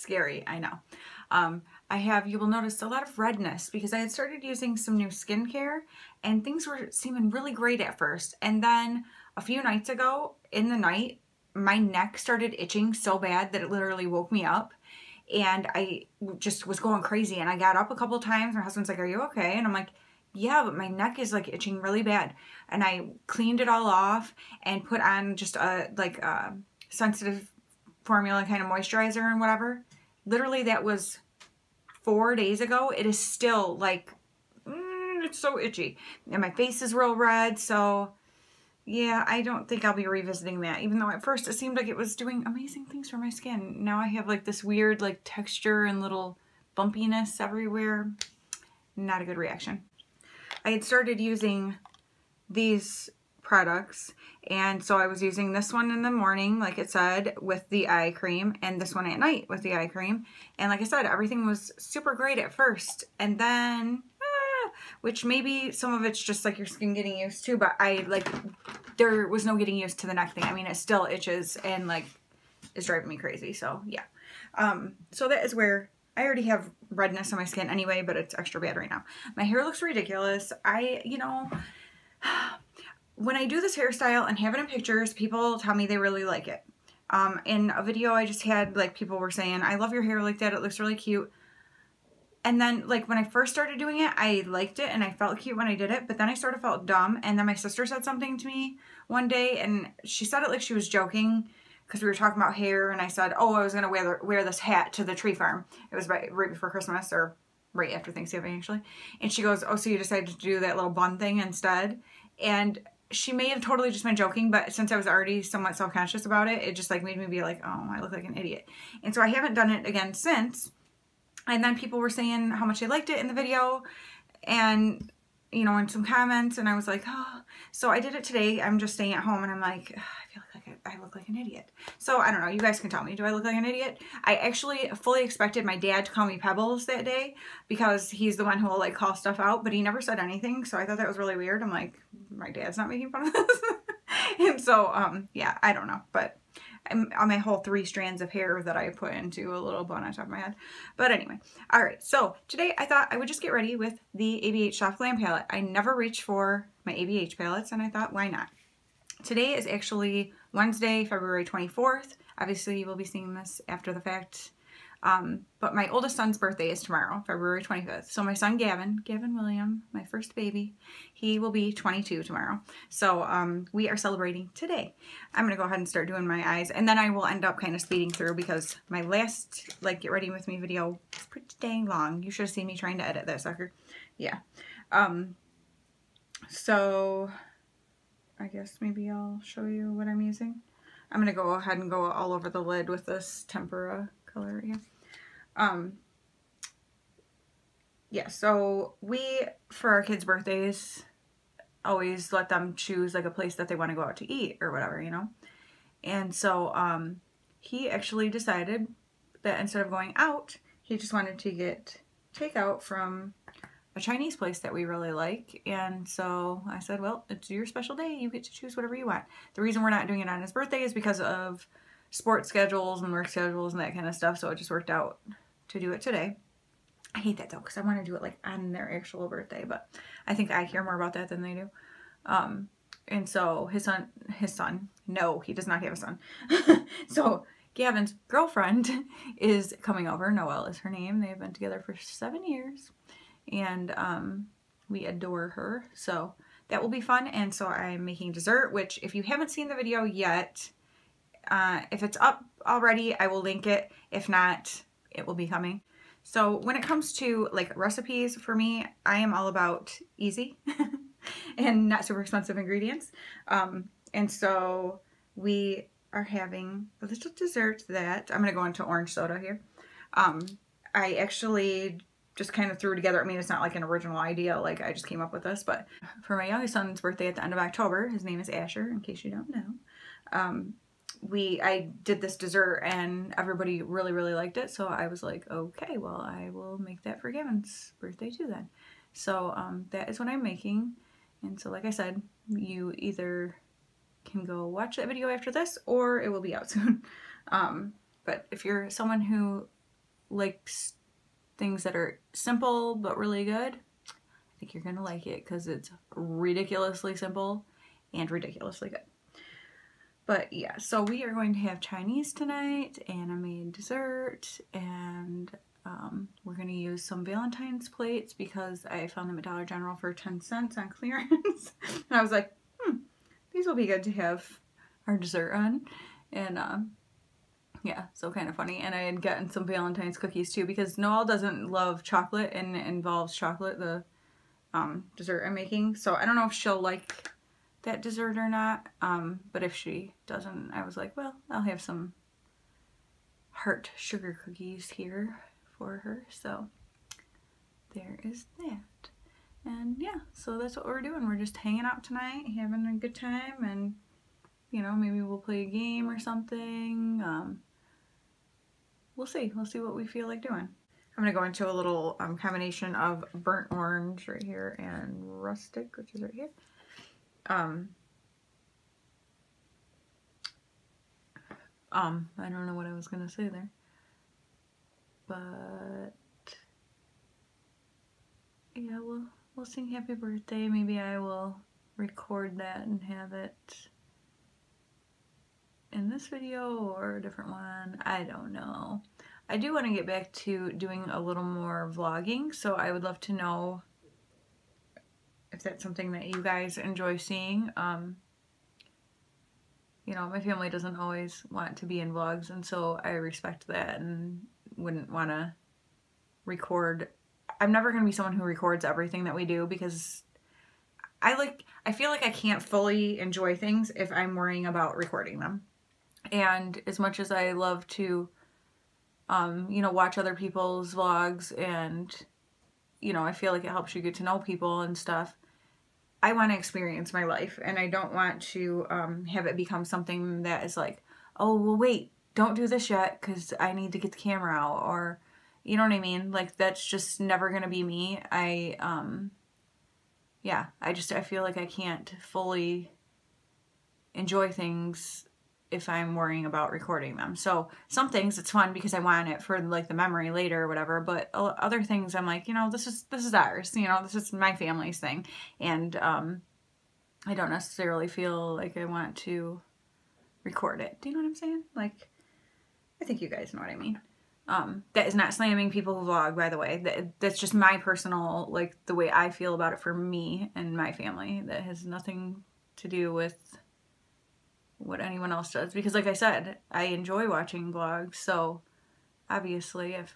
Scary, I know. I have, you will notice, a lot of redness because I had started using some new skincare and things were seeming really great at first. And then a few nights ago in the night, my neck started itching so bad that it literally woke me up. And I just was going crazy. And I got up a couple of times. My husband's like, "Are you okay?" And I'm like, "Yeah, but my neck is like itching really bad." And I cleaned it all off and put on just a sensitive formula kind of moisturizer and whatever. Literally, that was 4 days ago. It is still like, it's so itchy. And my face is real red. So yeah, I don't think I'll be revisiting that. Even though at first it seemed like it was doing amazing things for my skin. Now I have like this weird like texture and little bumpiness everywhere. Not a good reaction. I had started using these products, and so I was using this one in the morning, like it said, with the eye cream, and this one at night with the eye cream. And like I said, everything was super great at first, and then which maybe some of it's just like your skin getting used to, but there was no getting used to the neck thing. I mean, it still itches and like is driving me crazy. So yeah. So that is where I already have redness on my skin anyway, but it's extra bad right now. My hair looks ridiculous. You know, when I do this hairstyle and have it in pictures, people tell me they really like it. In a video I just had, like, people were saying, "I love your hair like that. It looks really cute." And then, like, when I first started doing it, I liked it and I felt cute when I did it, but then I sort of felt dumb. And then my sister said something to me one day, and she said it like she was joking because we were talking about hair, and I said, "Oh, I was going to wear this hat to the tree farm." It was right before Christmas, or right after Thanksgiving, actually. And she goes, "Oh, so you decided to do that little bun thing instead?" And she may have totally just been joking, but since I was already somewhat self-conscious about it, it just like made me be like, "Oh, I look like an idiot." And so I haven't done it again since. And then people were saying how much they liked it in the video, and, you know, in some comments, and I was like, oh. So I did it today. I'm just staying at home, and I'm like, I feel like I look like an idiot. So I don't know. You guys can tell me. Do I look like an idiot? I actually fully expected my dad to call me Pebbles that day because he's the one who will like call stuff out, but he never said anything. So I thought that was really weird. I'm like, my dad's not making fun of this. And so, yeah, I don't know, but on my whole 3 strands of hair that I put into a little bun on top of my head. But anyway, all right, so today I thought I would just get ready with the ABH Soft Glam palette. I never reach for my ABH palettes, and I thought, why not? Today is actually Wednesday, February 24th. Obviously, you will be seeing this after the fact. But my oldest son's birthday is tomorrow, February 25th. So my son Gavin William, my first baby, he will be 22 tomorrow. So we are celebrating today. I'm going to go ahead and start doing my eyes, and then I will end up kind of speeding through because my last like get ready with me video was pretty dang long. You should have seen me trying to edit that sucker. Yeah. So I guess maybe I'll show you what I'm using. I'm going to go ahead and go all over the lid with this tempera color right here. Yeah, so we, for our kids' birthdays, always let them choose like a place that they want to go out to eat or whatever, you know? And so, he actually decided that instead of going out, he just wanted to get takeout from a Chinese place that we really like. And so I said, well, it's your special day. You get to choose whatever you want. The reason we're not doing it on his birthday is because of sports schedules and work schedules and that kind of stuff. So it just worked out to do it today. I hate that though, because I want to do it like on their actual birthday, but I think I care more about that than they do. And so his son, no, he does not have a son. So Gavin's girlfriend is coming over. Noelle is her name. They've been together for 7 years, and we adore her. So that will be fun. And so I'm making dessert, which if you haven't seen the video yet, if it's up already, I will link it. If not, it will be coming. So when it comes to like recipes, for me, I am all about easy and not super expensive ingredients. And so we are having a little dessert that I'm going to go into orange soda here. I actually just kind of threw together. I mean, it's not like an original idea, like I just came up with this, but for my youngest son's birthday at the end of October, his name is Asher, in case you don't know. I did this dessert and everybody really, really liked it. So I was like, okay, well, I will make that for Gavin's birthday too then. So that is what I'm making. And so like I said, you either can go watch that video after this or it will be out soon. But if you're someone who like things that are simple but really good, I think you're gonna like it because it's ridiculously simple and ridiculously good. But yeah, so we are going to have Chinese tonight, and I made dessert, and we're going to use some Valentine's plates because I found them at Dollar General for 10 cents on clearance. And I was like, these will be good to have our dessert on. And yeah, so kind of funny. And I had gotten some Valentine's cookies too because Noelle doesn't love chocolate, and it involves chocolate, the dessert I'm making. So I don't know if she'll like that dessert or not, but if she doesn't, I was like, well, I'll have some heart sugar cookies here for her. So there is that. And yeah, so that's what we're doing. We're just hanging out tonight, having a good time, and you know, maybe we'll play a game or something. We'll see what we feel like doing. I'm gonna go into a little combination of burnt orange right here and rustic, which is right here. I don't know what I was gonna say there, but yeah, we'll sing happy birthday. Maybe I will record that and have it in this video or a different one. I don't know. I do want to get back to doing a little more vlogging, so I would love to know if that's something that you guys enjoy seeing. You know, my family doesn't always want to be in vlogs, and so I respect that and wouldn't want to record. I'm never going to be someone who records everything that we do because I feel like I can't fully enjoy things if I'm worrying about recording them. And as much as I love to, you know, watch other people's vlogs, and, you know, I feel like it helps you get to know people and stuff, I want to experience my life, and I don't want to have it become something that is like, oh, well, wait, don't do this yet because I need to get the camera out, or, you know what I mean? Like, that's just never going to be me. Yeah, I feel like I can't fully enjoy things if I'm worrying about recording them. So some things it's fun because I want it for like the memory later or whatever, but other things I'm like, you know, this is ours, you know, this is my family's thing, and I don't necessarily feel like I want to record it. Do you know what I'm saying? Like, I think you guys know what I mean. That is not slamming people who vlog, by the way. That's just my personal, like, the way I feel about it for me and my family. That has nothing to do with what anyone else does, because like I said, I enjoy watching vlogs, so obviously if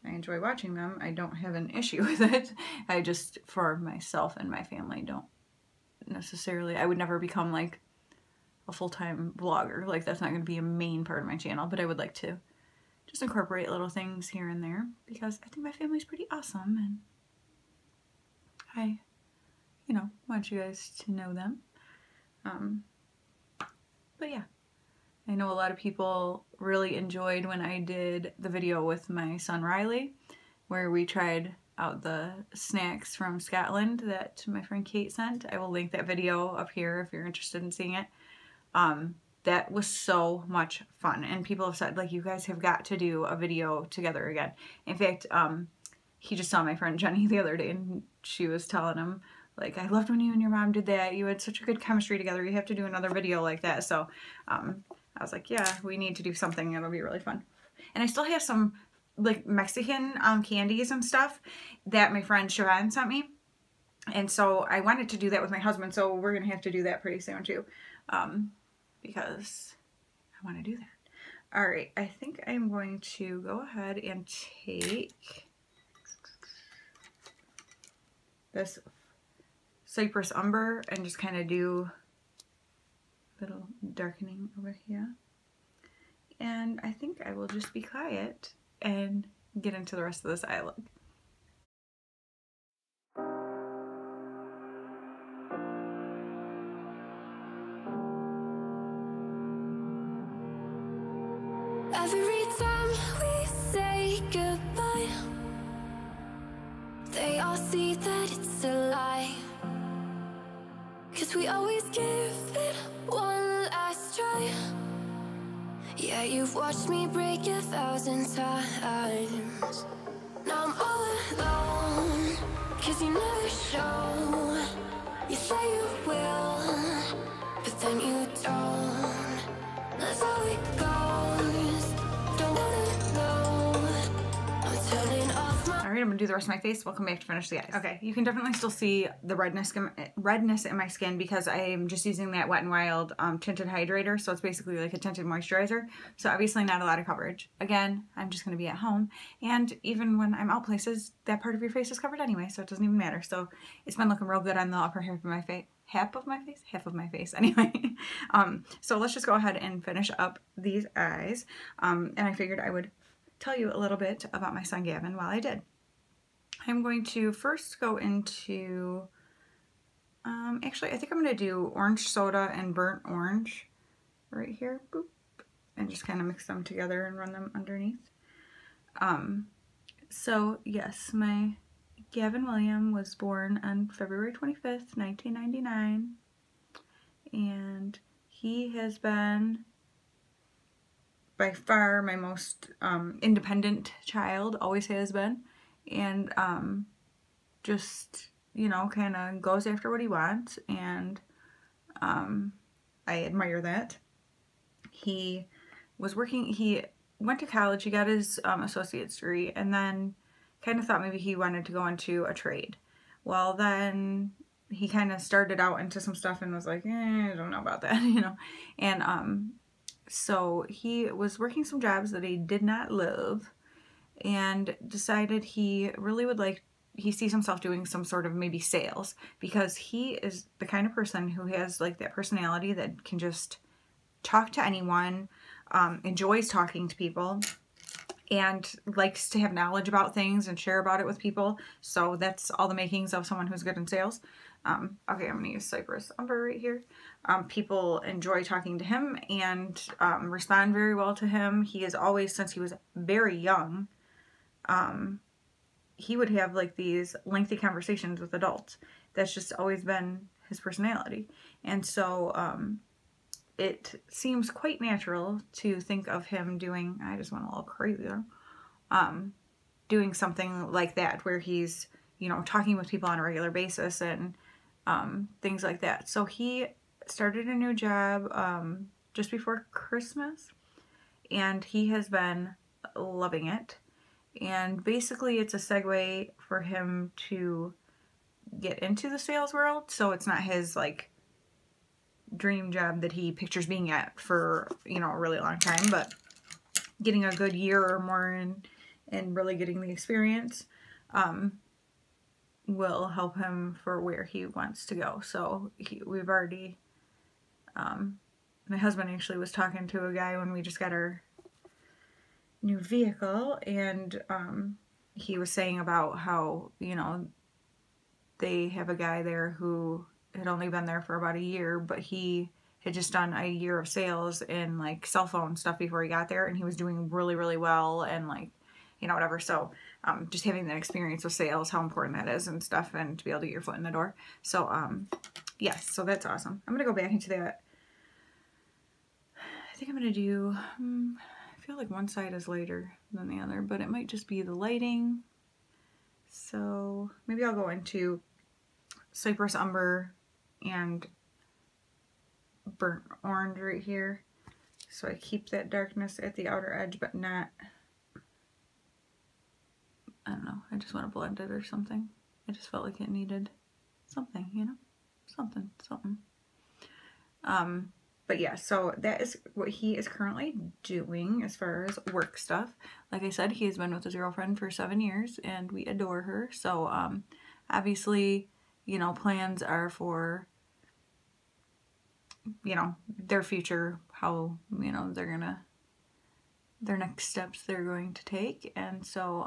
I enjoy watching them, I don't have an issue with it. I just, for myself and my family, don't necessarily, I would never become like a full-time vlogger. Like, that's not going to be a main part of my channel, but I would like to just incorporate little things here and there because I think my family's pretty awesome, and I, you know, want you guys to know them. But yeah, I know a lot of people really enjoyed when I did the video with my son Riley, where we tried out the snacks from Scotland that my friend Kate sent. I will link that video up here if you're interested in seeing it. That was so much fun, and people have said, like, you guys have got to do a video together again. In fact, he just saw my friend Jenny the other day, and she was telling him, like, I loved when you and your mom did that. You had such a good chemistry together. You have to do another video like that. So I was like, yeah, we need to do something. It'll be really fun. And I still have some, like, Mexican candies and stuff that my friend Siobhan sent me. And so I wanted to do that with my husband. So we're going to have to do that pretty soon too, because I want to do that. All right. I think I'm going to go ahead and take this Cypress Umber and just kind of do a little darkening over here. And I think I will just be quiet and get into the rest of this eye look. Every time we say goodbye, they all see that it's a lie. 'Cause we always give it one last try. Yeah, you've watched me break 1,000 times. Now I'm all alone, 'cause you never show. You say you will, but then you don't. That's how it goes. Don't wanna know. I'm turning off my... All right, I'm gonna do the rest of my face. We'll come back to finish the eyes. Okay, you can definitely still see the redness in my skin because I'm just using that Wet n Wild tinted hydrator. So it's basically like a tinted moisturizer. So obviously not a lot of coverage. Again, I'm just gonna be at home. And even when I'm out places, that part of your face is covered anyway, so it doesn't even matter. So it's been looking real good on the upper half of my face. Half of my face anyway. So let's just go ahead and finish up these eyes. And I figured I would tell you a little bit about my son Gavin while I did. I'm going to first go into, actually I think I'm going to do orange soda and burnt orange right here, boop, and just kind of mix them together and run them underneath. So yes, my Gavin William was born on February 25th, 1999, and he has been by far my most independent child, always has been, and just, you know, kind of goes after what he wants, and I admire that. He was working, he went to college, he got his associate's degree, and then kind of thought maybe he wanted to go into a trade. Well, then he kind of started out into some stuff and was like, I don't know about that, you know. And so he was working some jobs that he did not love and decided he really would like, he sees himself doing some sort of maybe sales, because he is the kind of person who has like that personality that can just talk to anyone, enjoys talking to people, and likes to have knowledge about things and share about it with people. So that's all the makings of someone who's good in sales. Okay, I'm going to use Cypress Umber right here. People enjoy talking to him and respond very well to him. He has always, since he was very young, he would have like these lengthy conversations with adults. That's just always been his personality. And so it seems quite natural to think of him doing, I just went a little crazy there, doing something like that where he's, you know, talking with people on a regular basis and things like that. So he started a new job just before Christmas, and he has been loving it. And basically it's a segue for him to get into the sales world. So it's not his like dream job that he pictures being at for, you know, a really long time, but getting a good year or more in and really getting the experience will help him for where he wants to go. So we've already, my husband actually was talking to a guy when we just got our new vehicle, and he was saying about how, you know, they have a guy there who had only been there for about a year, but he had just done a year of sales in like cell phone stuff before he got there, and he was doing really, really well, and like, you know, whatever. So just having that experience with sales, how important that is and stuff, and to be able to get your foot in the door. So yes, so that's awesome. I'm gonna go back into that. I think I'm gonna do, I feel like one side is lighter than the other, but it might just be the lighting. So maybe I'll go into Cypress Umber and burnt orange right here. So I keep that darkness at the outer edge, but not, I don't know, I just want to blend it or something. I just felt like it needed something, you know, something. But yeah, so that is what he is currently doing as far as work stuff. Like I said, he has been with his girlfriend for 7 years, and we adore her. So obviously, you know, plans are for, you know, their future, how, you know, they're gonna, their next steps they're going to take. And so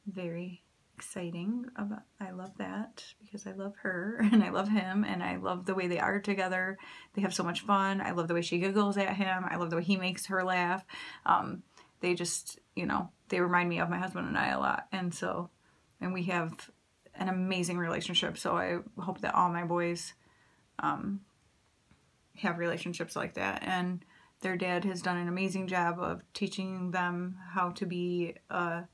very exciting about, I love that because I love her and I love him and I love the way they are together. They have so much fun. I love the way she giggles at him. I love the way he makes her laugh. They just, you know, they remind me of my husband and I a lot. And so, and we have an amazing relationship. So I hope that all my boys have relationships like that. And their dad has done an amazing job of teaching them how to be a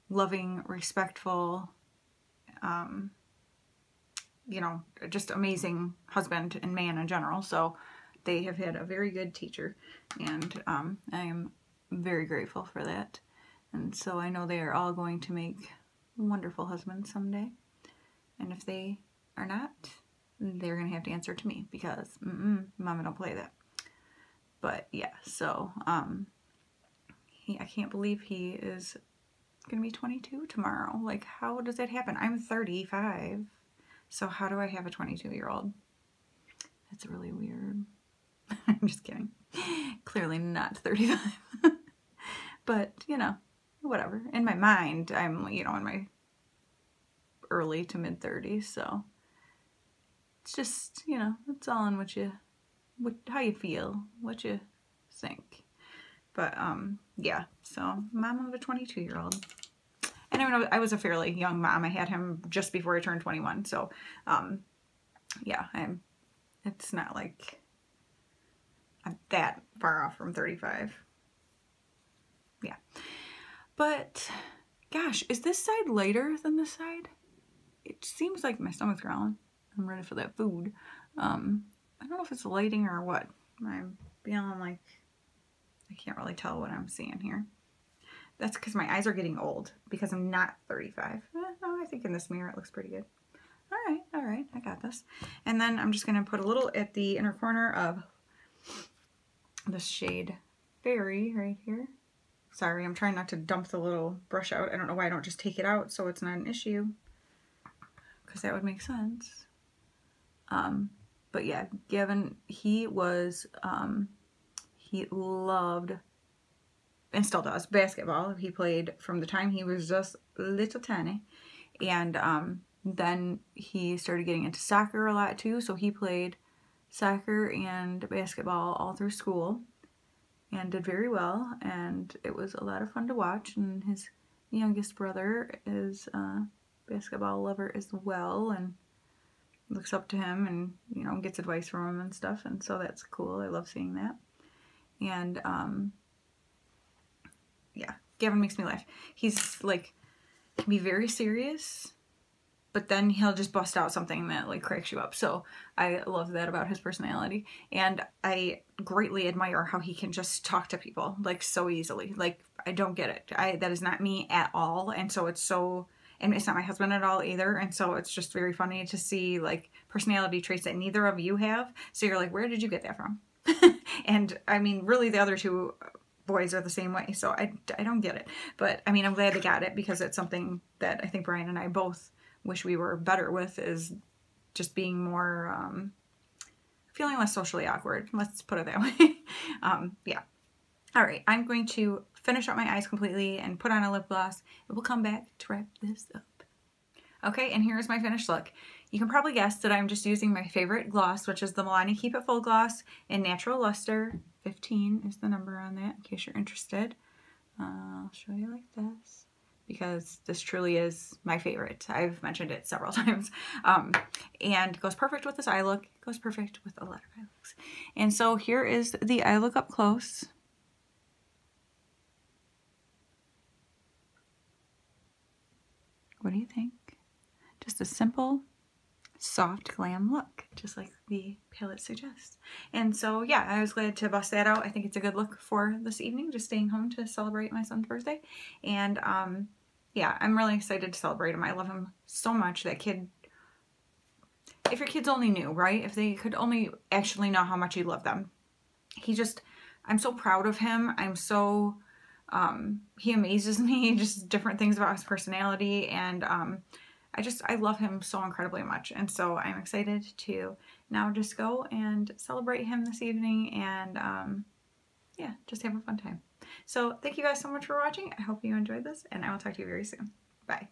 loving, respectful, you know, just amazing husband and man in general. So they have had a very good teacher, and I am very grateful for that. And so I know they are all going to make wonderful husbands someday. And if they are not, they're going to have to answer to me, because Mama don't play that. But yeah, so I can't believe he is going to be 22 tomorrow. Like, how does that happen? I'm 35. So how do I have a 22-year-old? That's really weird. I'm just kidding. Clearly not 35. But, you know, whatever. In my mind, I'm, you know, in my early to mid 30s, so it's just, you know, it's all in how you feel, what you think. But yeah, so mom of a 22-year-old. And I was a fairly young mom. I had him just before I turned 21, so yeah, it's not like I'm that far off from 35. Yeah. But gosh, is this side lighter than this side? It seems like my stomach's growling. I'm ready for that food. I don't know if it's lighting or what. I'm feeling like I can't really tell what I'm seeing here. That's because my eyes are getting old, because I'm not 35. No, I think in this mirror it looks pretty good. All right, I got this. And then I'm just going to put a little at the inner corner of this shade Fairy right here. Sorry, I'm trying not to dump the little brush out. I don't know why I don't just take it out so it's not an issue, because that would make sense. But yeah, Gavin, he loved, and still does, basketball. He played from the time he was just little tiny. And then he started getting into soccer a lot too. So he played soccer and basketball all through school and did very well. And it was a lot of fun to watch. And his youngest brother is a basketball lover as well, and looks up to him and, you know, gets advice from him and stuff. And so that's cool. I love seeing that. And yeah, Gavin makes me laugh. He's like, can be very serious, but then he'll just bust out something that like cracks you up. So I love that about his personality. And I greatly admire how he can just talk to people like so easily. Like, I don't get it. That is not me at all. And so it's so, and it's not my husband at all either. And so it's just very funny to see like personality traits that neither of you have. So you're like, where did you get that from? And I mean, really the other two boys are the same way. So I don't get it. But I mean, I'm glad they got it, because it's something that I think Brian and I both wish we were better with, is just being more, feeling less socially awkward. Let's put it that way. Yeah. All right. I'm going to finish up my eyes completely and put on a lip gloss, and we'll come back to wrap this up. Okay, and here's my finished look. You can probably guess that I'm just using my favorite gloss, which is the Milani Keep It Full Gloss in Natural Luster. 15 is the number on that, in case you're interested. I'll show you like this, because this truly is my favorite. I've mentioned it several times. And goes perfect with this eye look. Goes perfect with a lot of eye looks. And so here is the eye look up close. What do you think? Just a simple, soft glam look, just like the palette suggests. And so yeah, I was glad to bust that out. I think it's a good look for this evening, just staying home to celebrate my son's birthday. And yeah, I'm really excited to celebrate him. I love him so much. That kid, if your kids only knew, right? If they could only actually know how much you love them. I'm so proud of him. I'm so, he amazes me, just different things about his personality. And I love him so incredibly much. And so I'm excited to now just go and celebrate him this evening, and yeah, just have a fun time. So thank you guys so much for watching. I hope you enjoyed this, and I will talk to you very soon. Bye.